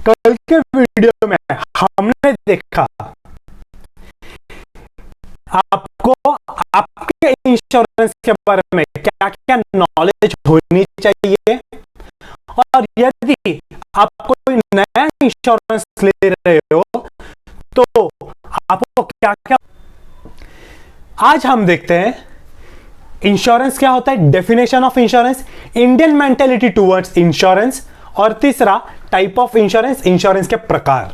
कल के वीडियो में हमने देखा आपको आपके इंश्योरेंस के बारे में क्या क्या नॉलेज होनी चाहिए, और यदि आप कोई नया इंश्योरेंस ले रहे हो तो आपको क्या क्या। आज हम देखते हैं इंश्योरेंस क्या होता है, definition of insurance, Indian mentality towards insurance, और तीसरा टाइप ऑफ इंश्योरेंस, इंश्योरेंस के प्रकार।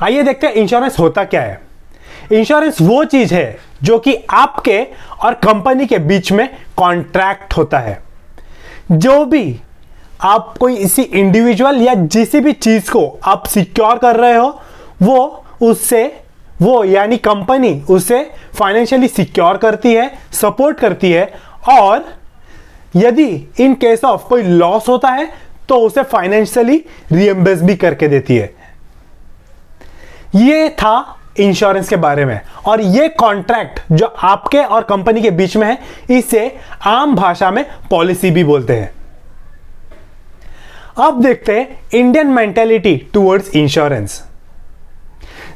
आइए देखते हैं इंश्योरेंस होता क्या है। इंश्योरेंस वो चीज है जो कि आपके और कंपनी के बीच में कॉन्ट्रैक्ट होता है। जो भी आप कोई इसी इंडिविजुअल या किसी भी चीज को आप सिक्योर कर रहे हो, वो यानी कंपनी उसे फाइनेंशियली सिक्योर करती है, सपोर्ट करती है, और यदि इन केस ऑफ कोई लॉस होता है तो उसे फाइनेंशियली रिएम्बर्स भी करके देती है। ये था इंश्योरेंस के बारे में, और ये कॉन्ट्रैक्ट जो आपके और कंपनी के बीच में है, इसे आम भाषा में पॉलिसी भी बोलते हैं। अब देखते हैं इंडियन मेंटेलिटी टुवर्ड्स इंश्योरेंस।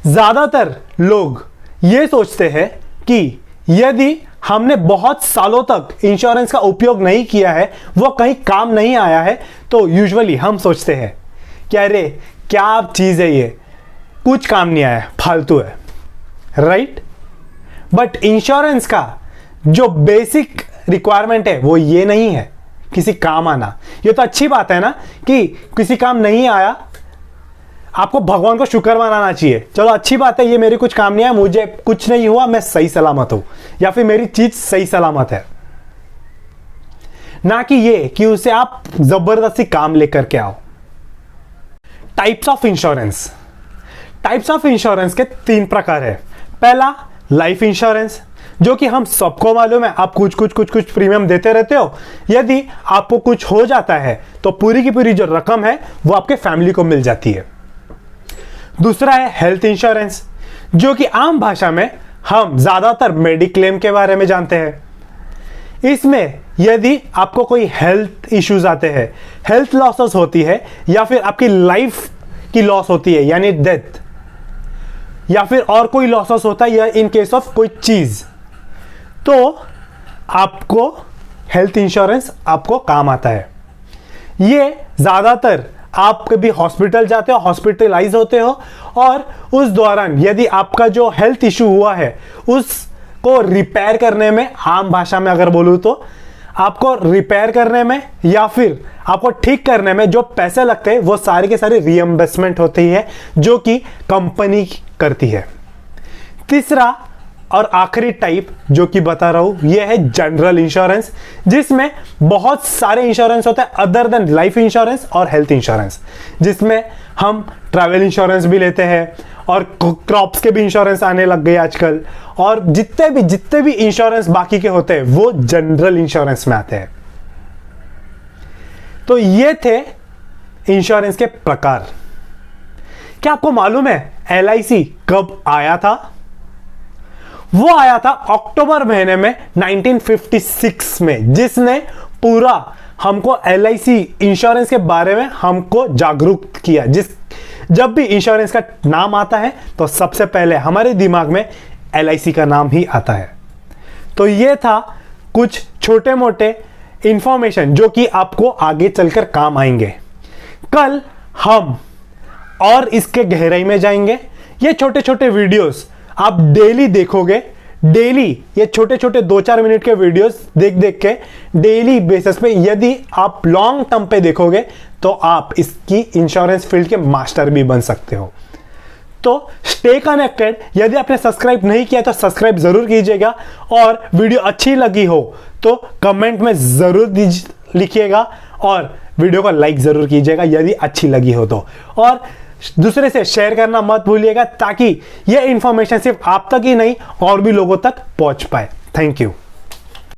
ज्यादातर लोग ये सोचते हैं कि यदि हमने बहुत सालों तक इंश्योरेंस का उपयोग नहीं किया है, वो कहीं काम नहीं आया है, तो यूजुअली हम सोचते हैं कि अरे क्या चीज है ये, कुछ काम नहीं आया, फालतू है, राइट। बट इंश्योरेंस का जो बेसिक रिक्वायरमेंट है वो ये नहीं है किसी काम आना। ये तो अच्छी बात है ना कि किसी काम नहीं आया, आपको भगवान को शुक्र मनाना चाहिए, चलो अच्छी बात है, ये मेरी कुछ काम नहीं आया, मुझे कुछ नहीं हुआ, मैं सही सलामत हूं, या फिर मेरी चीज सही सलामत है। ना कि ये कि उसे आप जबरदस्ती काम लेकर के आओ। Types of insurance. Types of insurance के 3 प्रकार है। पहला लाइफ इंश्योरेंस, जो कि हम सबको मालूम है, आप कुछ प्रीमियम देते रहते हो, यदि आपको कुछ हो जाता है तो पूरी की पूरी जो रकम है वो आपके फैमिली को मिल जाती है। दूसरा है हेल्थ इंश्योरेंस, जो कि आम भाषा में हम ज्यादातर मेडिक्लेम के बारे में जानते हैं। इसमें यदि आपको कोई हेल्थ इश्यूज आते हैं, हेल्थ लॉसेस होती है, या फिर आपकी लाइफ की लॉस होती है यानी डेथ, या फिर और कोई लॉसेस होता है, या इन केस ऑफ कोई चीज, तो आपको हेल्थ इंश्योरेंस आपको काम आता है। ये ज्यादातर आप कभी हॉस्पिटल जाते हो, हॉस्पिटलाइज होते हो, और उस दौरान यदि आपका जो हेल्थ इशू हुआ है उसको रिपेयर करने में, आम भाषा में अगर बोलूं तो आपको रिपेयर करने में या फिर आपको ठीक करने में जो पैसे लगते हैं वो सारे के सारे रीएम्बर्समेंट होती है, जो कि कंपनी करती है। तीसरा और आखिरी टाइप जो कि बता रहा हूं, यह है जनरल इंश्योरेंस, जिसमें बहुत सारे इंश्योरेंस होते हैं अदर देन लाइफ इंश्योरेंस और हेल्थ इंश्योरेंस, जिसमें हम ट्रैवल इंश्योरेंस भी लेते हैं, और क्रॉप्स के भी इंश्योरेंस आने लग गए आजकल, और जितने भी इंश्योरेंस बाकी के होते हैं वो जनरल इंश्योरेंस में आते हैं। तो ये थे इंश्योरेंस के प्रकार। क्या आपको मालूम है LIC कब आया था? वो आया था अक्टूबर महीने में 1956 में, जिसने पूरा हमको LIC इंश्योरेंस के बारे में हमको जागरूक किया। जब भी इंश्योरेंस का नाम आता है तो सबसे पहले हमारे दिमाग में LIC का नाम ही आता है। तो ये था कुछ छोटे मोटे इंफॉर्मेशन जो कि आपको आगे चलकर काम आएंगे। कल हम और इसके गहराई में जाएंगे। ये छोटे छोटे वीडियोस आप डेली देखोगे, डेली ये छोटे छोटे 2-4 मिनट के वीडियोस देख के डेली बेसिस पे यदि आप लॉन्ग टर्म पे देखोगे तो आप इसकी इंश्योरेंस फील्ड के मास्टर भी बन सकते हो। तो स्टे कनेक्टेड। यदि आपने सब्सक्राइब नहीं किया तो सब्सक्राइब जरूर कीजिएगा, और वीडियो अच्छी लगी हो तो कमेंट में जरूर लिखिएगा, और वीडियो को लाइक जरूर कीजिएगा यदि अच्छी लगी हो तो, और दूसरे से शेयर करना मत भूलिएगा, ताकि यह इंफॉर्मेशन सिर्फ आप तक ही नहीं और भी लोगों तक पहुंच पाए। Thank you.